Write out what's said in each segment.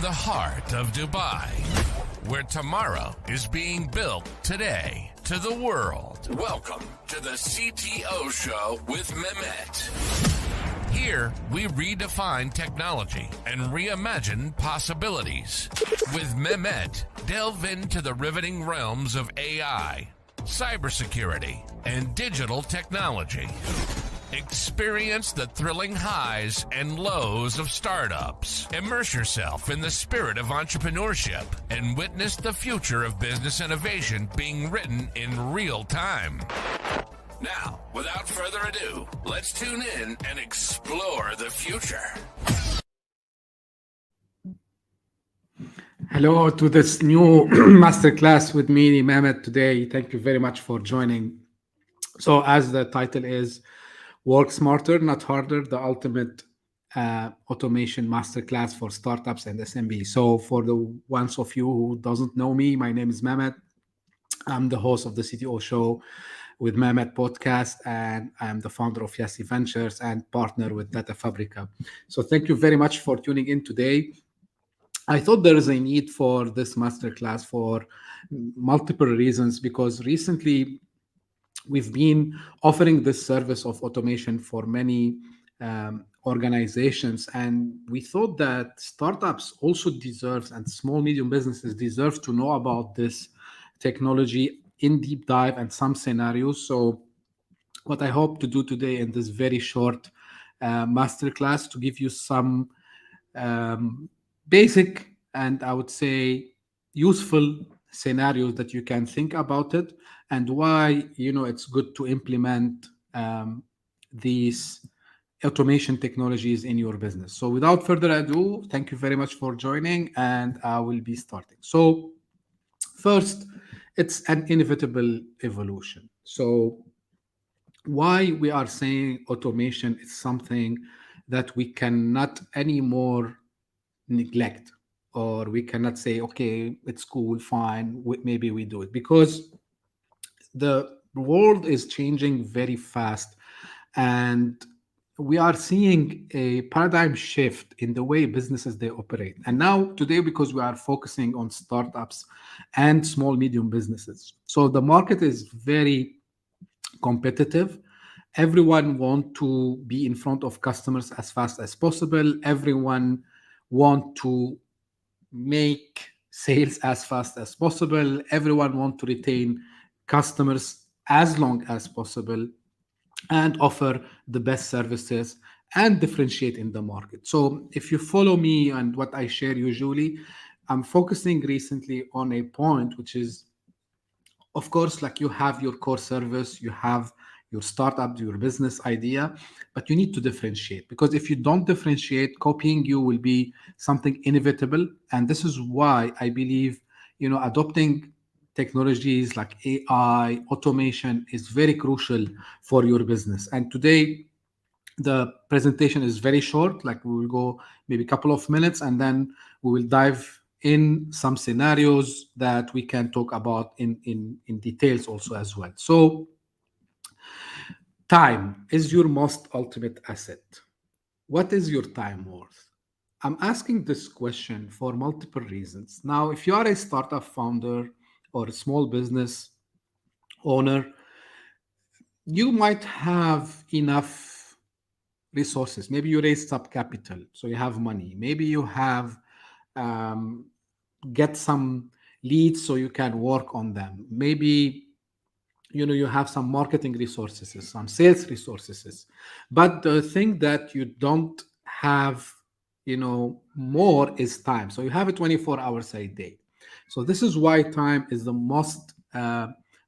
the heart of Dubai, where tomorrow is being built today. To the world, welcome to the CTO Show with Mehmet. Here, we redefine technology and reimagine possibilities. With Mehmet, delve into the riveting realms of AI, cybersecurity, and digital technology. Experience the thrilling highs and lows of startups. Immerse yourself in the spirit of entrepreneurship and witness the future of business innovation being written in real time. Now, without further ado, let's tune in and explore the future. Hello to this new masterclass with me, Mehmet, today. Thank you very much for joining. So, as the title is, Work Smarter, Not Harder, the ultimate automation masterclass for startups and SMEs. So, for the ones of you who doesn't know me, my name is Mehmet. I'm the host of the CTO Show with Mehmet podcast, and I'm the founder of Yassi Ventures and partner with Data Fabrica. So thank you very much for tuning in today. I thought there is a need for this masterclass for multiple reasons, because recently we've been offering this service of automation for many organizations, and we thought that startups also deserve, and small medium businesses deserve, to know about this technology in deep dive and some scenarios. So what I hope to do today in this very short masterclass, to give you some basic and I would say useful scenarios that you can think about it, and why it's good to implement these automation technologies in your business. So without further ado, thank you very much for joining, and I will be starting. So first, it's an inevitable evolution. So why we are saying automation is something that we cannot anymore neglect, or we cannot say, okay, it's cool, fine, maybe we do it, because the world is changing very fast, and we are seeing a paradigm shift in the way businesses they operate. And now today, because we are focusing on startups and small medium businesses, so the market is very competitive. Everyone want to be in front of customers as fast as possible. Everyone want to make sales as fast as possible. Everyone want to retain customers as long as possible, and offer the best services and differentiate in the market. So if you follow me and what I share usually, I'm focusing recently on a point, which is, of course, like you have your core service, you have your startup, your business idea, but you need to differentiate, because if you don't differentiate, copying you will be something inevitable. And this is why I believe, adopting technologies like AI, automation is very crucial for your business. And today, the presentation is very short, like we will go maybe a couple of minutes, and then we will dive in some scenarios that we can talk about in details also as well. So time is your most ultimate asset. What is your time worth? I'm asking this question for multiple reasons. Now, if you are a startup founder or a small business owner, you might have enough resources. Maybe you raised up capital, so you have money. Maybe you have get some leads so you can work on them. Maybe you have some marketing resources, some sales resources, but the thing that you don't have more is time. So you have 24 hours a day. So this is why time is the most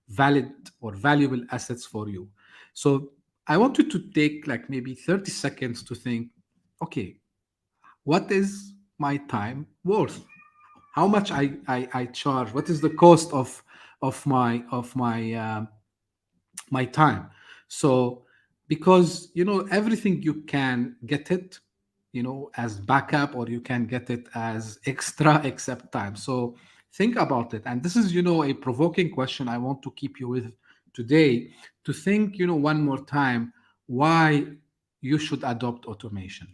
valid or valuable assets for you. So I want you to take like maybe 30 seconds to think, okay, what is my time worth? How much I charge? What is the cost of my my time? So because everything you can get it as backup, or you can get it as extra except time. So think about it. And this is a provoking question I want to keep you with today, to think one more time why you should adopt automation.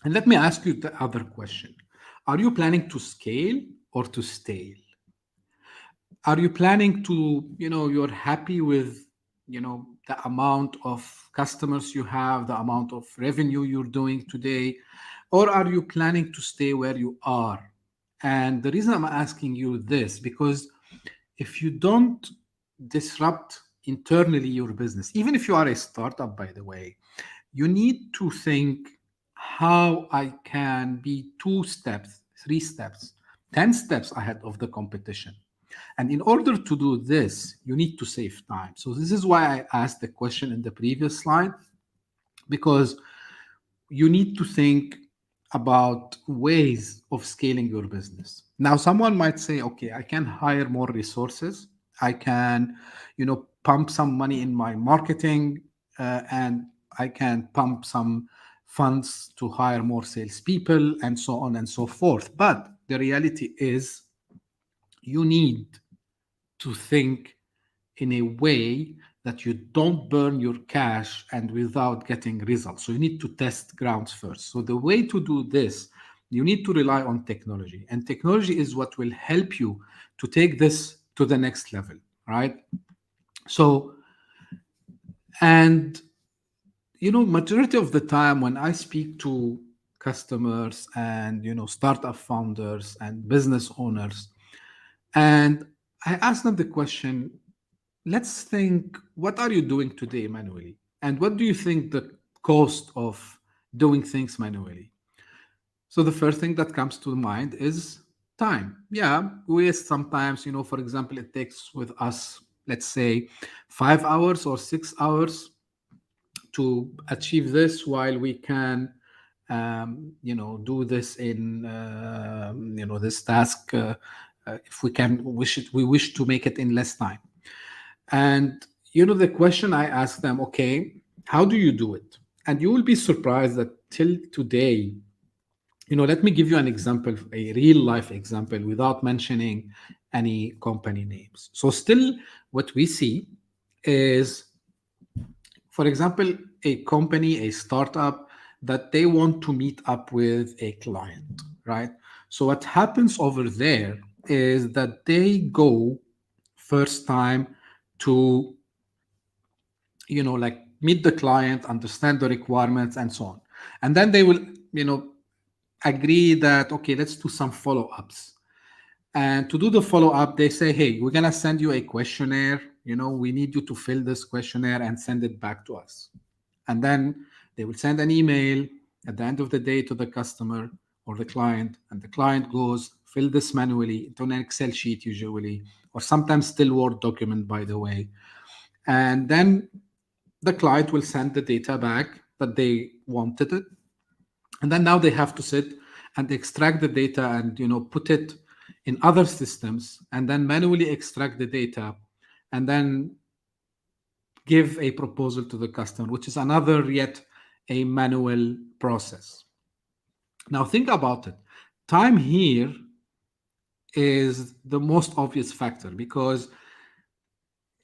And let me ask you the other question. Are you planning to scale or to stale? Are you planning to, you're happy with, the amount of customers you have, the amount of revenue you're doing today, or are you planning to stay where you are? And the reason I'm asking you this, because if you don't disrupt internally your business, even if you are a startup, by the way, you need to think how I can be 2 steps, 3 steps, 10 steps ahead of the competition. And in order to do this, you need to save time. So, this is why I asked the question in the previous slide, because you need to think about ways of scaling your business. Now, someone might say, okay, I can hire more resources. I can, pump some money in my marketing, and I can pump some funds to hire more salespeople and so on and so forth. But the reality is, you need to think in a way that you don't burn your cash and without getting results. So you need to test grounds first. So the way to do this, you need to rely on technology. And technology is what will help you to take this to the next level, right? So, and majority of the time when I speak to customers and startup founders and business owners, and I ask them the question, let's think, what are you doing today manually? And what do you think the cost of doing things manually? So the first thing that comes to mind is time. Yeah, we sometimes, for example, it takes with us, let's say, 5 hours or 6 hours to achieve this, while we can do this in this task, if we wish to make it in less time. And the question I ask them, okay, how do you do it? And you will be surprised that till today, let me give you an example, a real life example, without mentioning any company names. So still, what we see is, for example, a company, a startup, that they want to meet up with a client, right? So what happens over there is that they go first time to like meet the client, understand the requirements and so on, and then they will agree that, okay, let's do some follow-ups. And to do the follow-up, they say, hey, we're going to send you a questionnaire. We need you to fill this questionnaire and send it back to us. And then they will send an email at the end of the day to the customer or the client, and the client goes, fill this manually into an Excel sheet usually, or sometimes still Word document, by the way. And then the client will send the data back that they wanted it. And then now they have to sit and extract the data and put it in other systems, and then manually extract the data, and then give a proposal to the customer, which is another yet a manual process. Now think about it. Time here is the most obvious factor, because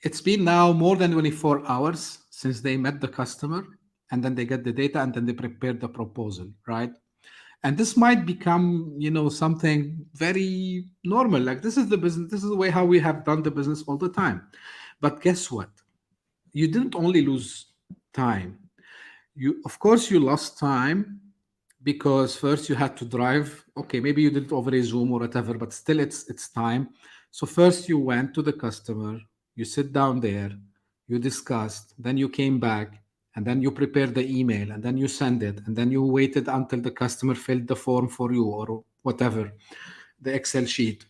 it's been now more than 24 hours since they met the customer, and then they get the data, and then they prepare the proposal, right? And this might become something very normal, like this is the business, this is the way how we have done the business all the time. But guess what? You didn't only lose time. You, of course, you lost time because first you had to drive. Okay, maybe you did it over a Zoom or whatever, but still it's time. So first you went to the customer, you sit down there, you discussed, then you came back, and then you prepared the email, and then you send it, and then you waited until the customer filled the form for you or whatever, the Excel sheet.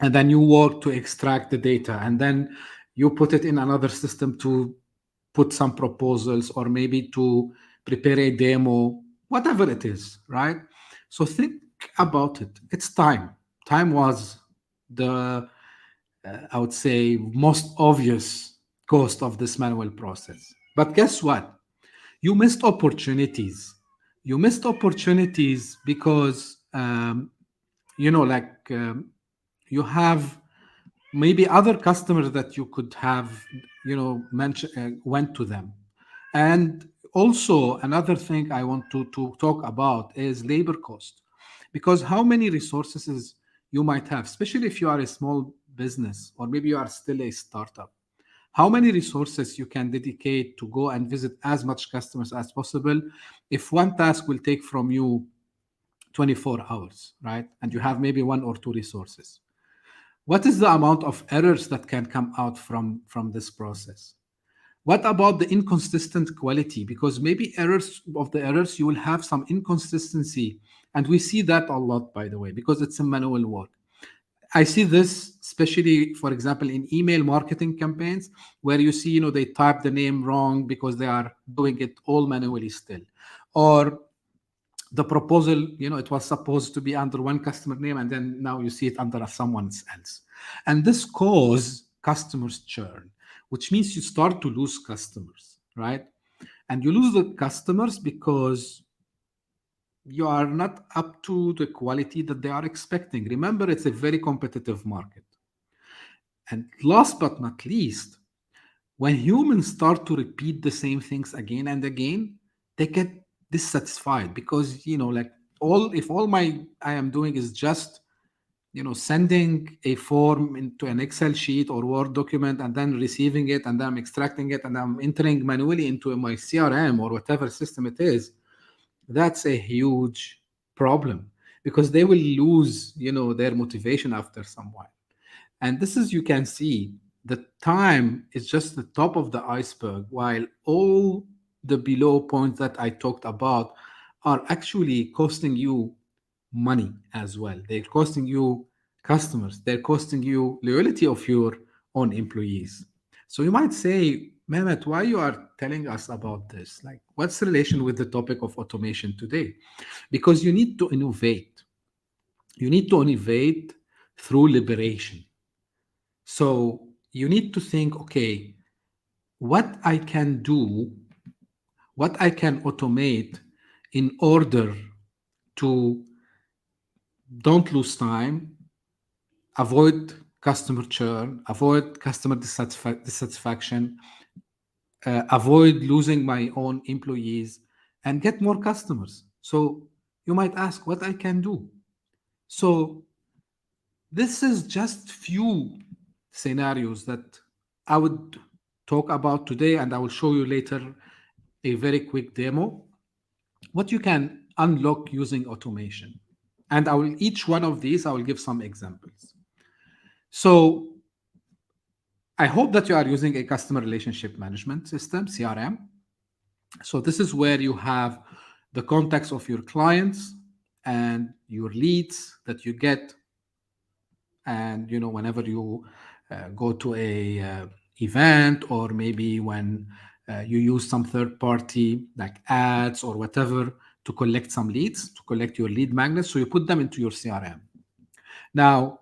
And then you work to extract the data, and then you put it in another system to put some proposals, or maybe to prepare a demo, whatever it is, right? So think about it. It's time. Time was the, I would say, most obvious cost of this manual process. But guess what? You missed opportunities. You missed opportunities because, like you have maybe other customers that you could have mention went to them. And also another thing I want to talk about is labor cost. Because how many resources you might have, especially if you are a small business or maybe you are still a startup, how many resources you can dedicate to go and visit as much customers as possible if one task will take from you 24 hours, right? And you have maybe one or two resources. What is the amount of errors that can come out from this process? What about the inconsistent quality? Because maybe errors, you will have some inconsistency. And we see that a lot, by the way, because it's a manual work. I see this especially, for example, in email marketing campaigns, where you see, they type the name wrong because they are doing it all manually still. Or the proposal, it was supposed to be under one customer name, and then now you see it under someone else. And this cause customers churn, which means you start to lose customers, right? And you lose the customers because you are not up to the quality that they are expecting. Remember, it's a very competitive market. And last but not least, when humans start to repeat the same things again and again, they get dissatisfied because, like all my I am doing is just, sending a form into an Excel sheet or Word document and then receiving it and then I'm extracting it and I'm entering manually into my CRM or whatever system it is. That's a huge problem because they will lose, their motivation after some while. And this is, you can see, the time is just the top of the iceberg, while all the below points that I talked about are actually costing you money as well. They're costing you customers, they're costing you loyalty of your own employees. So you might say, Mehmet, why you are telling us about this? Like, what's the relation with the topic of automation today? Because you need to innovate. You need to innovate through liberation. So you need to think, okay, what I can do, what I can automate in order to don't lose time, avoid customer churn, avoid customer dissatisfaction, avoid losing my own employees, and get more customers. So you might ask what I can do. So this is just few scenarios that I would talk about today, and I will show you later a very quick demo what you can unlock using automation. And I will each one of these I will give some examples. So I hope that you are using a customer relationship management system, CRM. So this is where you have the contacts of your clients and your leads that you get. And whenever you go to a event, or maybe when you use some third party like ads or whatever to collect some leads, to collect your lead magnets, so you put them into your CRM. Now,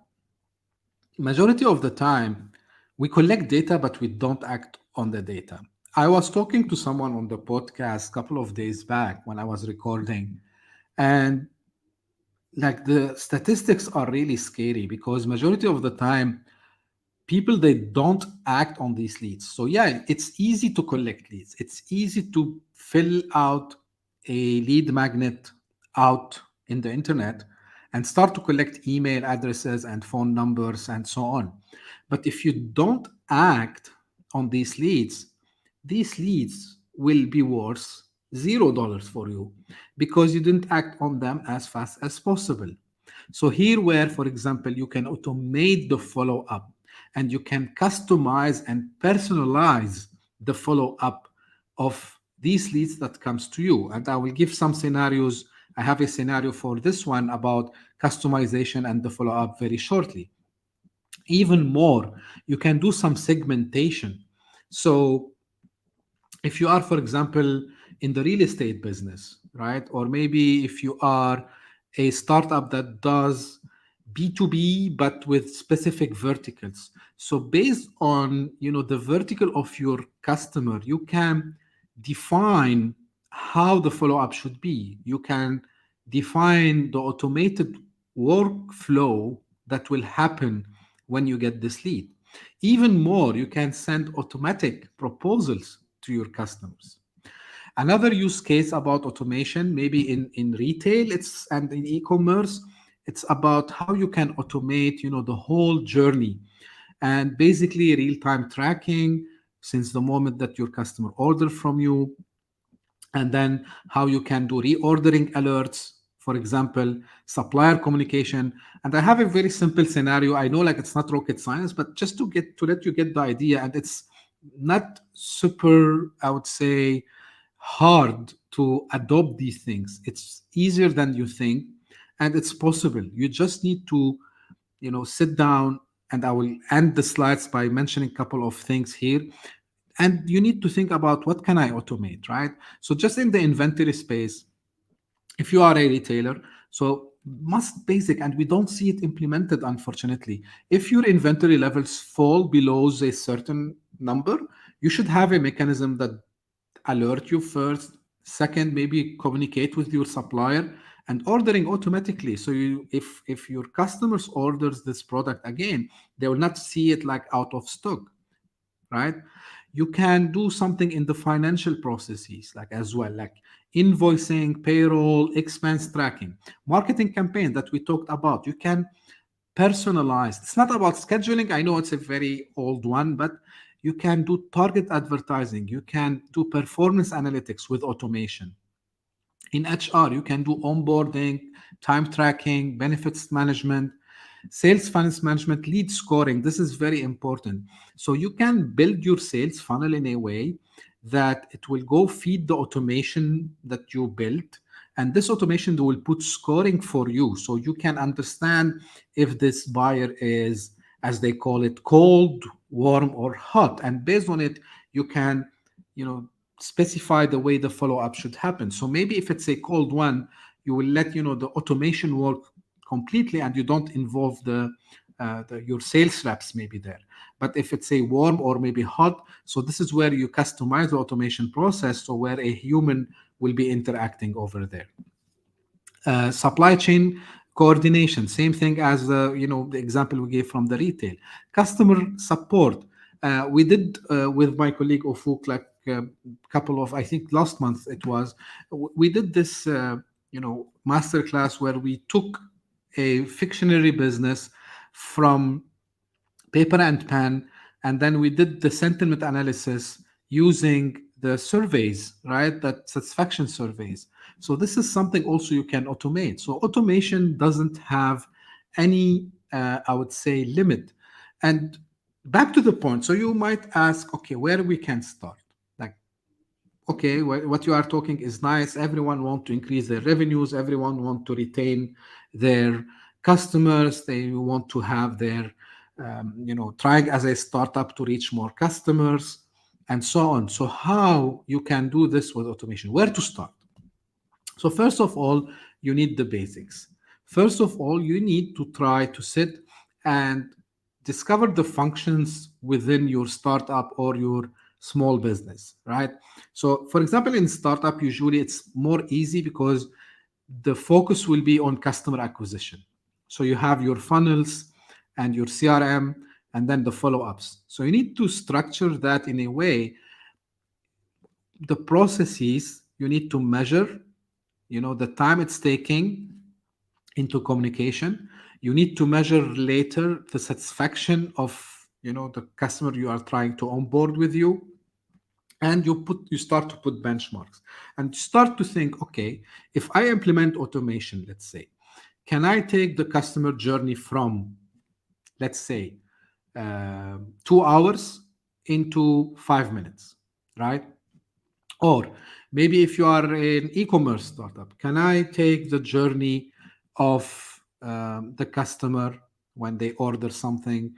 majority of the time we collect data but we don't act on the data. I was talking to someone on the podcast a couple of days back when I was recording, and like the statistics are really scary because majority of the time people, they don't act on these leads. So yeah, it's easy to collect leads, it's easy to fill out a lead magnet out in the internet and start to collect email addresses and phone numbers and so on. But if you don't act on these leads will be worth $0 for you because you didn't act on them as fast as possible. So here where, for example, you can automate the follow up and you can customize and personalize the follow up of these leads that comes to you. And I will give some scenarios. I have a scenario for this one about customization and the follow up very shortly. Even more, you can do some segmentation. So if you are, for example, in the real estate business, right? Or maybe if you are a startup that does B2B, but with specific verticals. So based on, the vertical of your customer, you can define how the follow-up should be. You can define the automated workflow that will happen when you get this lead. Even more, you can send automatic proposals to your customers. Another use case about automation, maybe in retail, it's and in e-commerce, it's about how you can automate, the whole journey, and basically real-time tracking since the moment that your customer order from you, and then how you can do reordering alerts, for example, supplier communication. And I have a very simple scenario. I know like it's not rocket science, but just to let you get the idea, and it's not super, I would say, hard to adopt these things. It's easier than you think, and it's possible. You just need to, sit down, and I will end the slides by mentioning a couple of things here. And you need to think about, what can I automate, right? So just in the inventory space, if you are a retailer, so must basic, and we don't see it implemented, unfortunately. If your inventory levels fall below a certain number, you should have a mechanism that alert you first, second, maybe communicate with your supplier, and ordering automatically. So if your customers orders this product again, they will not see it like out of stock, right? You can do something in the financial processes, like as well, like invoicing, payroll, expense tracking, marketing campaign that we talked about. You can personalize. It's not about scheduling. I know it's a very old one, but you can do target advertising. You can do performance analytics with automation. In HR, you can do onboarding, time tracking, benefits management, sales funnels management, lead scoring. This is very important. So you can build your sales funnel in a way that it will go feed the automation that you built. And this automation will put scoring for you. So you can understand if this buyer is, as they call it, cold, warm, or hot. And based on it, you can, specify the way the follow-up should happen. So maybe if it's a cold one, you will let the automation work completely, and you don't involve your sales reps maybe there. But if it's a warm or maybe hot, so this is where you customize the automation process, so where a human will be interacting over there. Supply chain coordination, same thing as the example we gave from the retail. Customer support, we did with my colleague Ofuk, like a couple of, I think last month it was, we did this masterclass where we took a fictionary business from paper and pen, and then we did the sentiment analysis using the surveys, right? That satisfaction surveys. So this is something also you can automate. So automation doesn't have any, I would say, limit. And back to the point. So you might ask, okay, where we can start? Like, okay, what you are talking is nice. Everyone want to increase their revenues. Everyone want to retain their customers. They want to have their, trying as a startup to reach more customers and so on. So how you can do this with automation? Where to start? So first of all, you need the basics. First of all, you need to try to sit and discover the functions within your startup or your small business, right? So for example, in startup, usually it's more easy because the focus will be on customer acquisition. So you have your funnels and your CRM, and then the follow-ups. So you need to structure that in a way. The processes you need to measure, the time it's taking into communication. You need to measure later the satisfaction of, the customer you are trying to onboard with you. And you start to put benchmarks and start to think, okay, if I implement automation, let's say, can I take the customer journey from, let's say, 2 hours into 5 minutes, right? Or maybe if you are an e-commerce startup, can I take the journey of the customer when they order something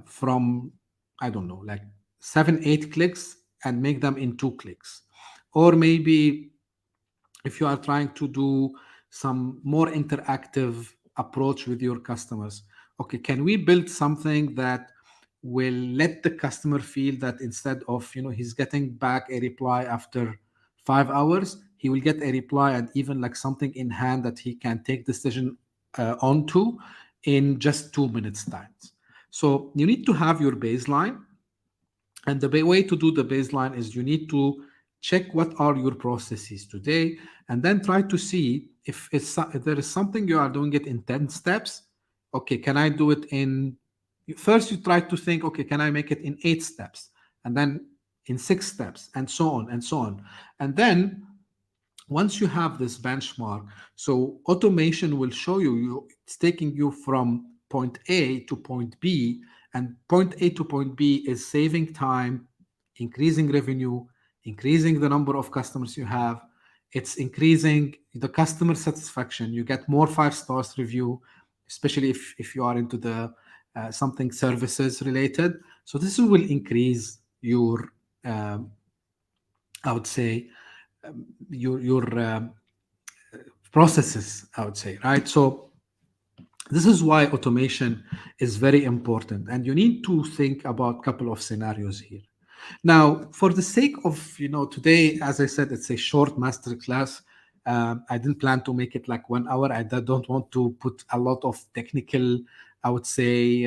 from, I don't know, like 7, 8 clicks, and make them in 2 clicks? Or maybe if you are trying to do some more interactive approach with your customers, okay, can we build something that will let the customer feel that instead of, he's getting back a reply after 5 hours, he will get a reply and even like something in hand that he can take decision onto in just 2 minutes time. So you need to have your baseline, and the way to do the baseline is you need to check what are your processes today, and then try to see if there is something you are doing it in 10 steps. Okay, can I do it in first? You try to think, okay, can I make it in 8 steps, and then in 6 steps, and so on and so on. And then once you have this benchmark, so automation will show you it's taking you from point A to point B, and point A to point B is saving time, increasing revenue, increasing the number of customers you have. It's increasing the customer satisfaction. You get more 5 stars review, especially if you are into the something services related. So this will increase your I would say your processes, I would say, right? So this is why automation is very important, and you need to think about a couple of scenarios here. Now, for the sake of today, as I said, it's a short masterclass. I didn't plan to make it like 1 hour. I don't want to put a lot of technical, I would say,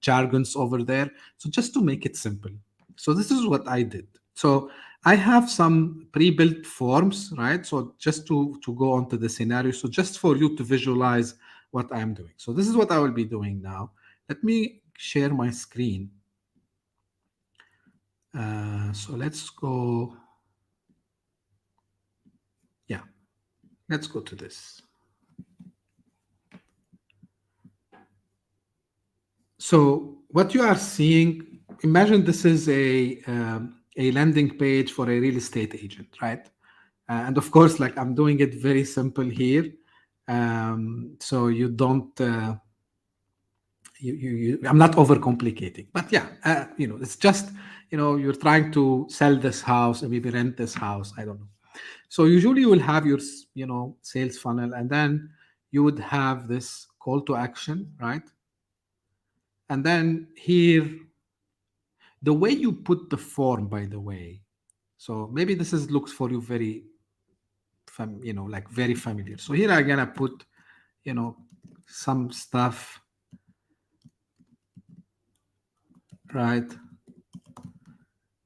jargons over there. So just to make it simple. So this is what I did. So I have some pre-built forms, right? So just to go on to the scenario. So just for you to visualize what I'm doing. So this is what I will be doing now. Let me share my screen. So let's go. Yeah, let's go to this. So what you are seeing, imagine this is a landing page for a real estate agent, right? And of course, like I'm doing it very simple here, so you don't. I'm not overcomplicating, but yeah, it's just you're trying to sell this house and maybe rent this house. I don't know. So usually you will have your sales funnel, and then you would have this call to action, right? And then here, the way you put the form, by the way. So maybe this is looks for you very, like very familiar. So here I'm gonna put, some stuff, right?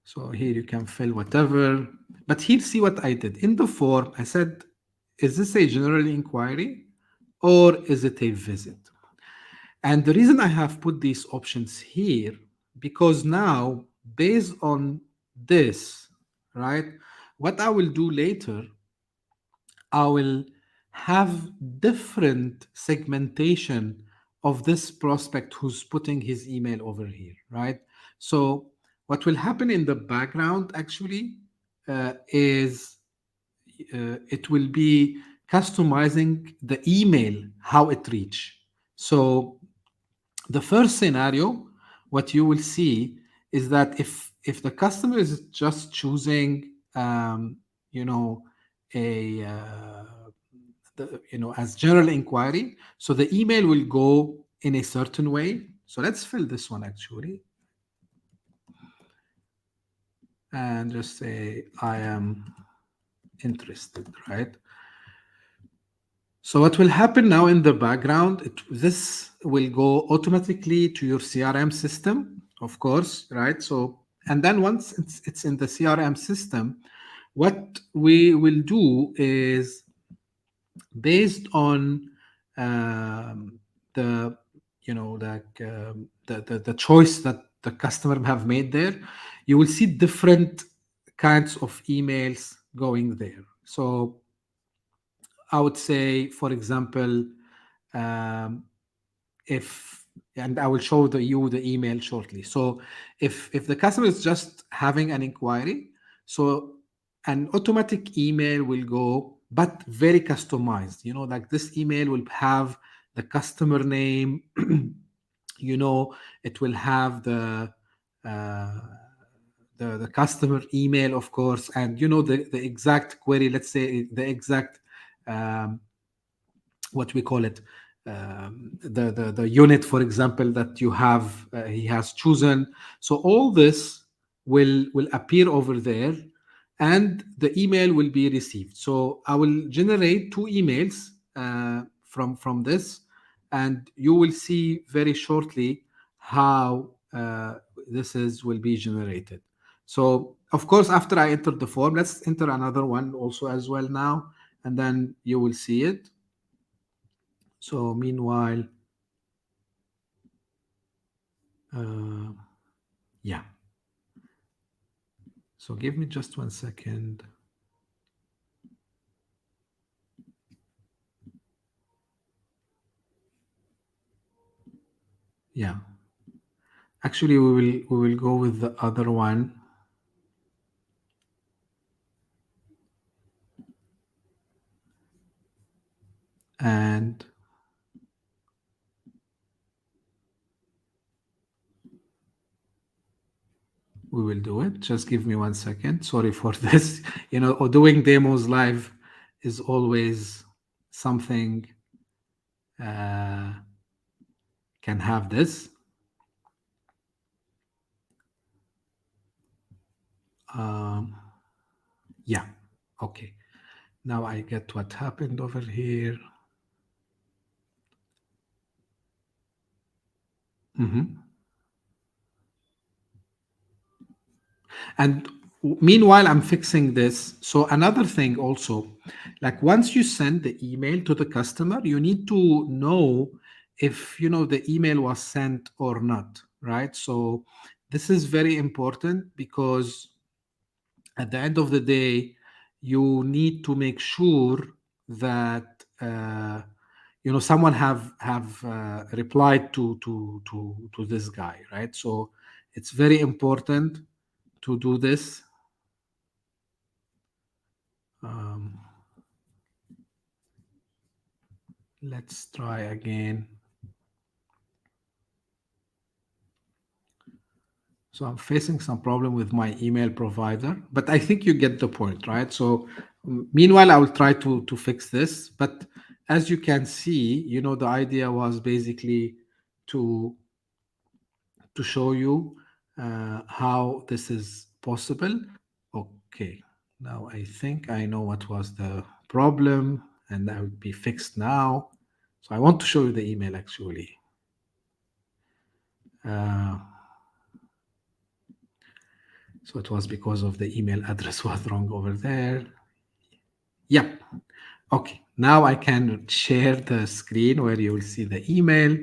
So here you can fill whatever. But here, see what I did. In the form, I said, is this a general inquiry or is it a visit? And the reason I have put these options here, because now, based on this, right, what I will do later, I will have different segmentation of this prospect who's putting his email over here, right? So what will happen in the background actually is it will be customizing the email, how it reach. So the first scenario, what you will see is that if the customer is just choosing, you know, a as general inquiry, so the email will go in a certain way. So let's fill this one actually, and just say I am interested, right? So what will happen now in the background, this will go automatically to your CRM system, of course, right? So, and then once it's in the CRM system, what we will do is based on the, the choice that the customer have made there, you will see different kinds of emails going there. So I would say, for example, um, if and I will show you the email shortly. So if the customer is just having an inquiry, so an automatic email will go, but very customized. Like this email will have the customer name. It will have uh, the customer email, of course, and the exact query. Let's say the exact um, what we call it, the unit, for example, that you have he has chosen. So all this will appear over there, and the email will be received. So I will generate 2 emails from this, and you will see very shortly how this will be generated. So of course, after I enter the form, let's enter another one also as well now, and then you will see it. So meanwhile, uh, yeah. So give me just 1 second. Yeah. Actually, we will go with the other one. And we will do it. Just give me 1 second. Sorry for this. Doing demos live is always something uh, can have this. Yeah. Okay. Now I get what happened over here. And meanwhile, I'm fixing this. So another thing also, like once you send the email to the customer, you need to know if the email was sent or not, right? So this is very important because at the end of the day, you need to make sure that someone have replied to this guy, right? So it's very important to do this. Um, let's try again. So I'm facing some problem with my email provider, but I think you get the point, right? So meanwhile, I will try to fix this. But as you can see, the idea was basically to show you how this is possible. Okay, now I think I know what was the problem, and that would be fixed now. So I want to show you the email actually. So it was because of the email address was wrong over there. Yep. Okay. Now I can share the screen where you will see the email.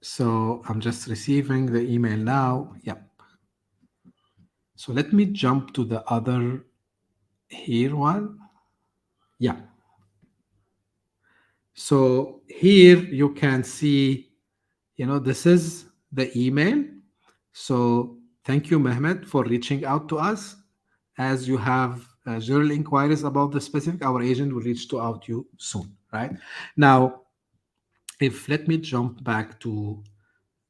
So I'm just receiving the email now. Yep. So let me jump to the other here one. Yeah. So here you can see, this is the email. So thank you, Mehmet, for reaching out to us. As you have general inquiries about the specific, our agent will reach out to you soon, right? Now, let me jump back to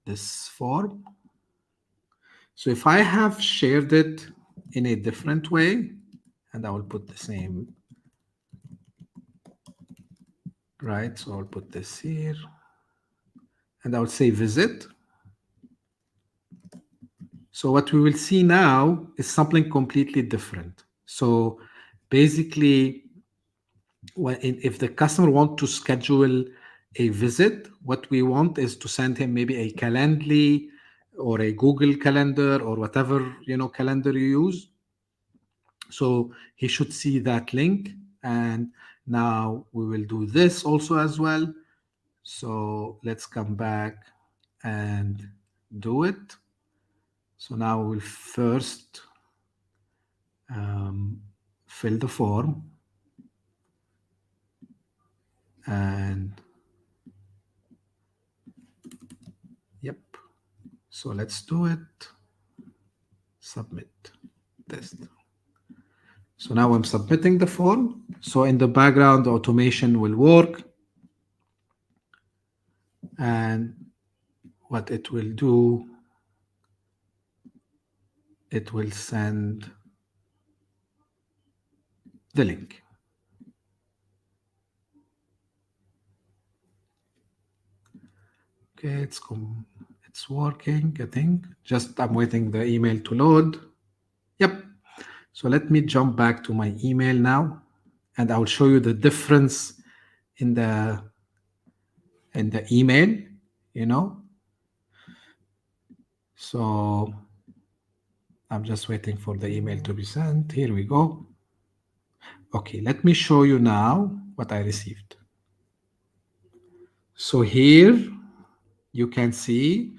this form. So if I have shared it in a different way, and I will put the same, right? So I'll put this here, and I will say visit. So what we will see now is something completely different. So basically, if the customer wants to schedule a visit, what we want is to send him maybe a Calendly or a Google Calendar or whatever calendar you use. So he should see that link, and now we will do this also as well. So let's come back and do it. So now we'll first fill the form, and yep. So let's do it. Submit test. So now I'm submitting the form. So in the background, the automation will work. And what it will do, it will send the link. Okay, it's working, I think. Just I'm waiting the email to load. Yep. So let me jump back to my email now, and I'll show you the difference in the in the email, you know. So I'm just waiting for the email to be sent. Here we go. Okay, let me show you now what I received. So here you can see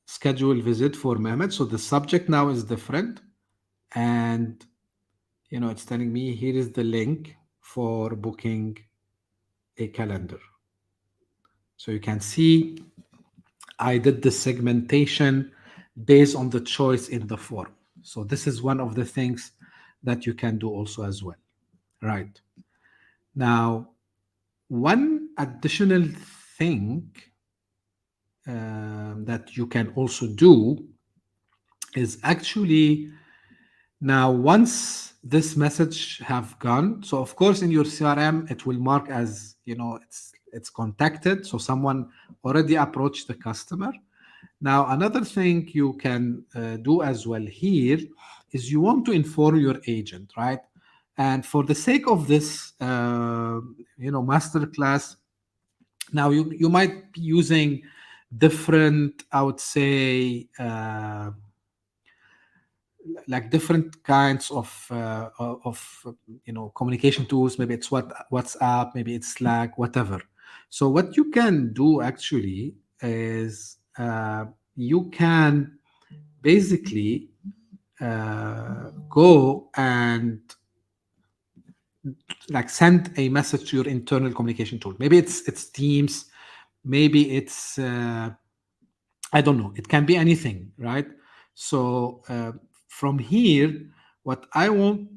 schedule visit for Mehmet. So the subject now is different. And, it's telling me here is the link for booking a calendar. So you can see I did the segmentation based on the choice in the form. So this is one of the things that you can do also as well. Right. Now, one additional thing that you can also do is actually now once this message have gone, so of course in your CRM it will mark as it's contacted, so someone already approached the customer. Now another thing you can do as well here is you want to inform your agent, right? And for the sake of this masterclass, now you might be using different, I would say, like different kinds of communication tools. Maybe it's WhatsApp, maybe it's Slack, whatever. So what you can do actually is you can basically go and like send a message to your internal communication tool. Maybe it's Teams, maybe it's I don't know. It can be anything, right? So from here, what I want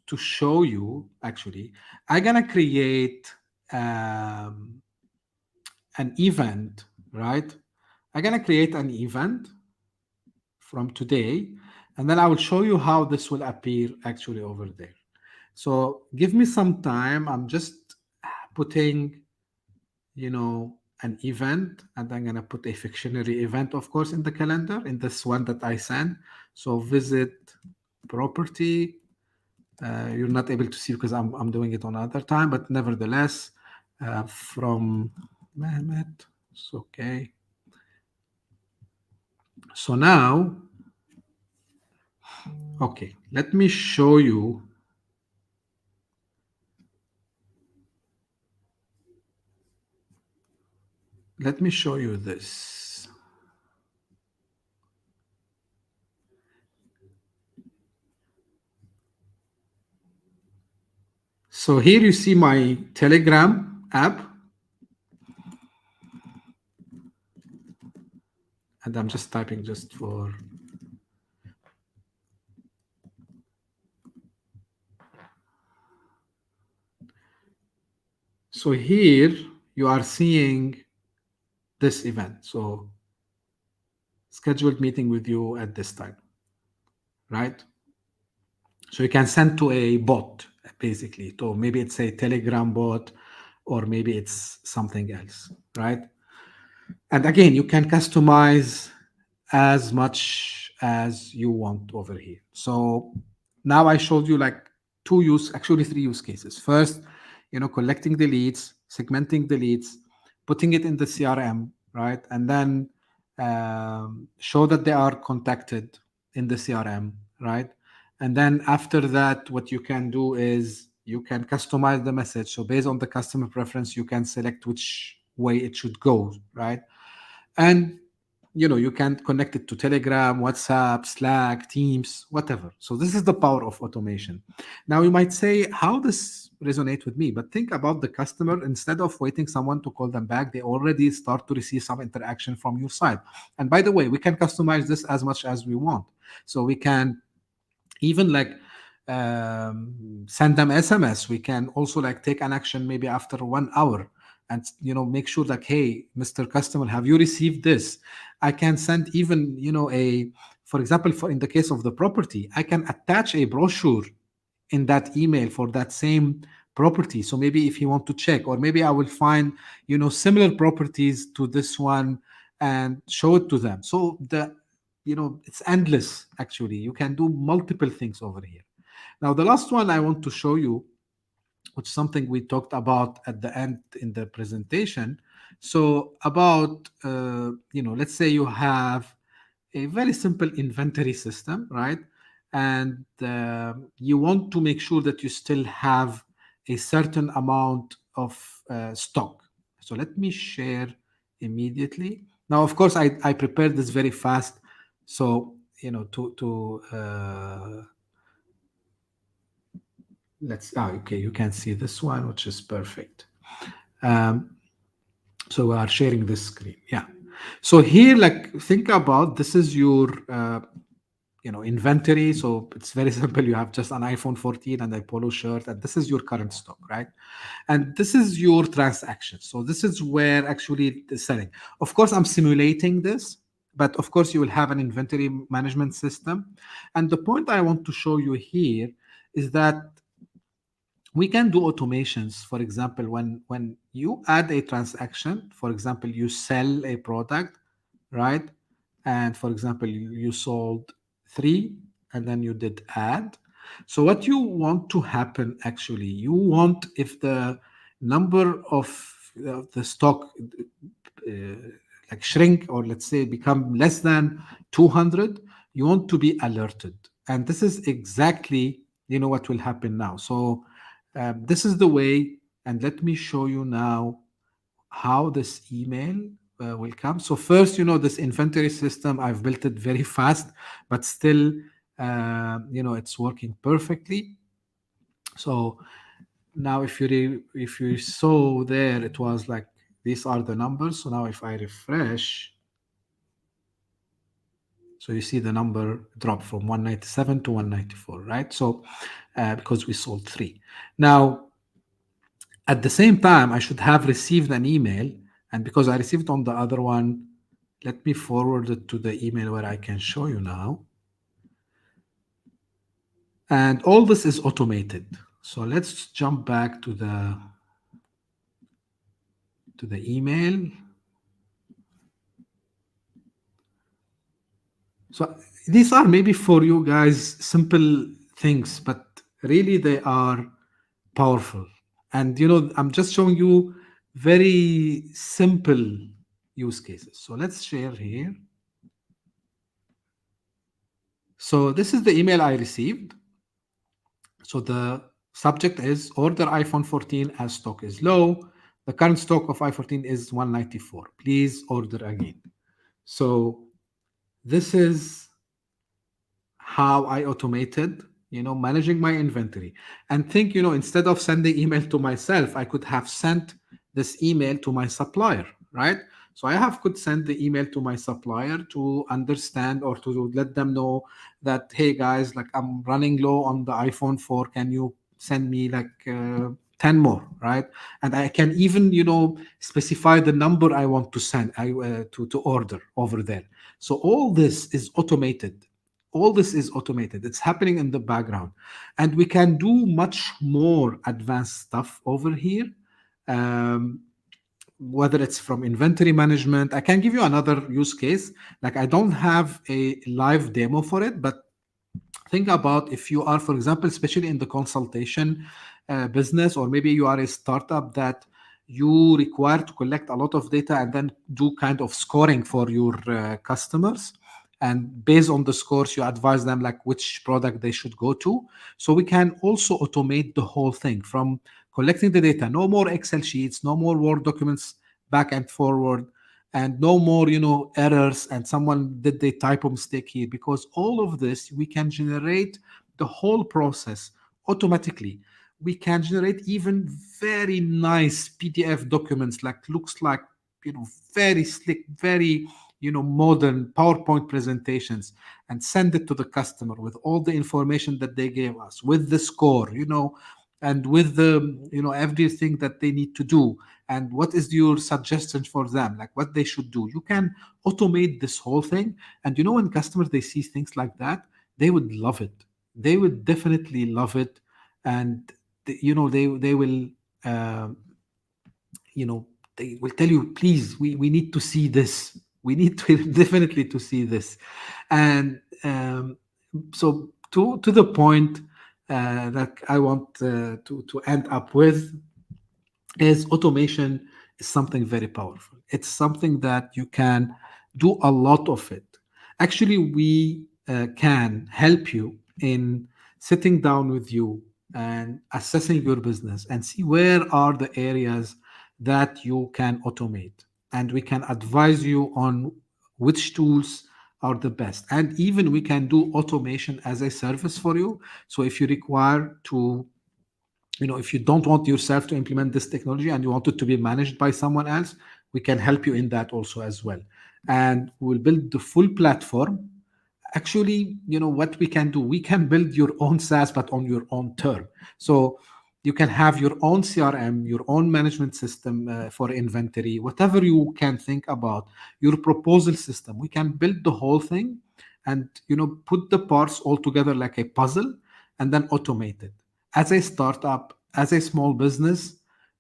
to show you actually, I'm gonna create an event, right? I'm gonna create an event from today, and then I will show you how this will appear actually over there. So give me some time. I'm just putting an event, and I'm going to put a fictionary event, of course, in the calendar, in this one that I sent. So visit property. You're not able to see because I'm doing it on other time, but nevertheless, from Mehmet. It's okay. So now, okay, let me show you. Let me show you this. So here you see my Telegram app. And I'm just typing just for... So here you are seeing this event. So scheduled meeting with you at this time, right? So you can send to a bot, basically. So maybe it's a Telegram bot, or maybe it's something else, right? And again, you can customize as much as you want over here. So now I showed you like actually three use cases. First, collecting the leads, segmenting the leads, putting it in the CRM, right? And then show that they are contacted in the CRM, right? And then after that, what you can do is you can customize the message. So based on the customer preference, you can select which way it should go, right? And you can connect it to Telegram, WhatsApp, Slack, Teams, whatever. So this is the power of automation. Now you might say, how this resonate with me? But think about the customer. Instead of waiting someone to call them back, they already start to receive some interaction from your side. And by the way, we can customize this as much as we want. So we can even like send them SMS. We can also like take an action maybe after 1 hour, and make sure like, hey, Mr. Customer, have you received this? I can send even for example, in the case of the property, I can attach a brochure in that email for that same property. So maybe if you want to check, or maybe I will find similar properties to this one and show it to them. So it's endless. Actually, you can do multiple things over here. Now the last one I want to show you which is something we talked about at the end in the presentation. So about let's say you have a very simple inventory system, right? And you want to make sure that you still have a certain amount of stock. So let me share immediately. Now, of course, I prepared this very fast, so okay, you can see this one, which is perfect. Um, so we are sharing this screen. Yeah. So here, like, think about this is your inventory. So it's very simple. You have just an iPhone 14 and a polo shirt, and this is your current stock, right? And this is your transaction. So this is where actually the selling. Of course, I'm simulating this, but of course you will have an inventory management system. And the point I want to show you here is that we can do automations. For example, when you add a transaction, for example, you sell a product, right? And for example, you sold three and then you did add. So what you want to happen actually, you want, if the number of the stock uh, like shrink, or let's say become less than 200, you want to be alerted. And this is exactly what will happen now. So this is the way, and let me show you now how this email will come. So first, this inventory system, I've built it very fast, but still, it's working perfectly. So now if you saw there, it was like, these are the numbers. So now if I refresh, so you see the number drop from 197 to 194, right? So because we sold three. Now, at the same time, I should have received an email, and because I received on the other one, let me forward it to the email where I can show you now. And all this is automated. So let's jump back to the email. So these are maybe for you guys simple things, but really they are powerful. And I'm just showing you very simple use cases. So let's share here. So this is the email I received. So the subject is order iPhone 14 as stock is low. The current stock of iPhone 14 is 194. Please order again. So this is how I automated, managing my inventory. And think, instead of sending email to myself, I could have sent this email to my supplier, right? So could send the email to my supplier to understand, or to let them know that, hey guys, like I'm running low on the iPhone 4. Can you send me like 10 more, right? And I can even, specify the number I want to send, to order over there. So all this is automated. It's happening in the background, and we can do much more advanced stuff over here. Um, whether it's from inventory management, I can give you another use case. Like, I don't have a live demo for it, but think about if you are, for example, especially in the consultation business, or maybe you are a startup that you require to collect a lot of data and then do kind of scoring for your customers, and based on the scores you advise them like which product they should go to. So we can also automate the whole thing from collecting the data. No more Excel sheets, no more Word documents back and forward, and no more errors and someone did the typo mistake here, because all of this we can generate the whole process automatically. We can generate even very nice PDF documents, like looks like very slick, very modern PowerPoint presentations, and send it to the customer with all the information that they gave us, with the score, and with the everything that they need to do, and what is your suggestion for them, like what they should do. You can automate this whole thing. And when customers, they see things like that, they would love it. They would definitely love it. And they will uh, you know they will tell you, please, we need to see this. We need to definitely to see this. And so to the point, that I want to end up with is automation is something very powerful. It's something that you can do a lot of it. Actually, we can help you in sitting down with you and assessing your business and see where are the areas that you can automate. And we can advise you on which tools are the best. And even we can do automation as a service for you. So if you require to, if you don't want yourself to implement this technology and you want it to be managed by someone else, we can help you in that also as well. And we'll build the full platform. Actually, what we can do, we can build your own SaaS but on your own term. So you can have your own CRM, your own management system for inventory, whatever you can think about, your proposal system. We can build the whole thing and put the parts all together like a puzzle and then automate it. As a startup, as a small business,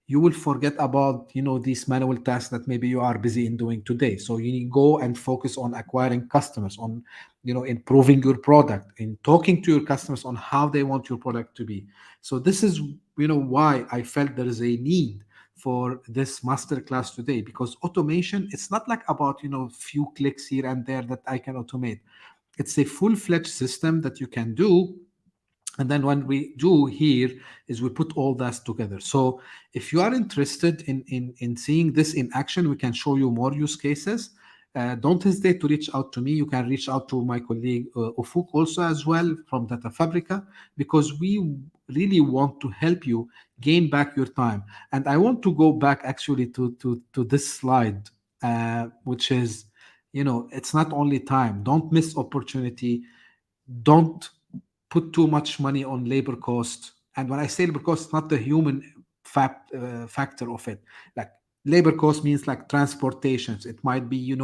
you will forget about these manual tasks that maybe you are busy in doing today. So you need to go and focus on acquiring customers, on improving your product, in talking to your customers on how they want your product to be. So this is why I felt there is a need for this masterclass today, because automation, it's not like about few clicks here and there that I can automate. It's a full-fledged system that you can do. And then what we do here is we put all that together. So if you are interested in seeing this in action, we can show you more use cases. Don't hesitate to reach out to me. You can reach out to my colleague Ufuk also as well from Data Fabrica, because we really want to help you gain back your time. And I want to go back actually to this slide, which is, it's not only time. Don't miss opportunity. Don't put too much money on labor cost. And when I say labor cost, not the human factor of it. Like labor cost means like transportations. It might be,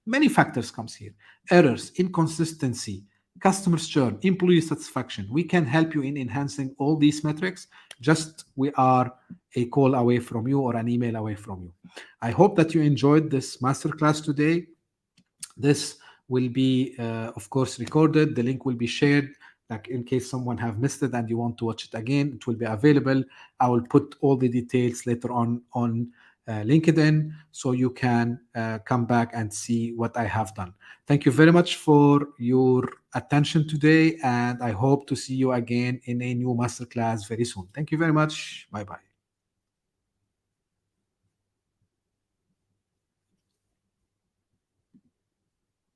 many factors comes here. Errors, inconsistency, customer churn, employee satisfaction. We can help you in enhancing all these metrics. Just we are a call away from you or an email away from you. I hope that you enjoyed this masterclass today. This will be, of course, recorded. The link will be shared. Like in case someone have missed it and you want to watch it again, it will be available. I will put all the details later on LinkedIn, so you can come back and see what I have done. Thank you very much for your attention today, and I hope to see you again in a new masterclass very soon. Thank you very much. Bye bye.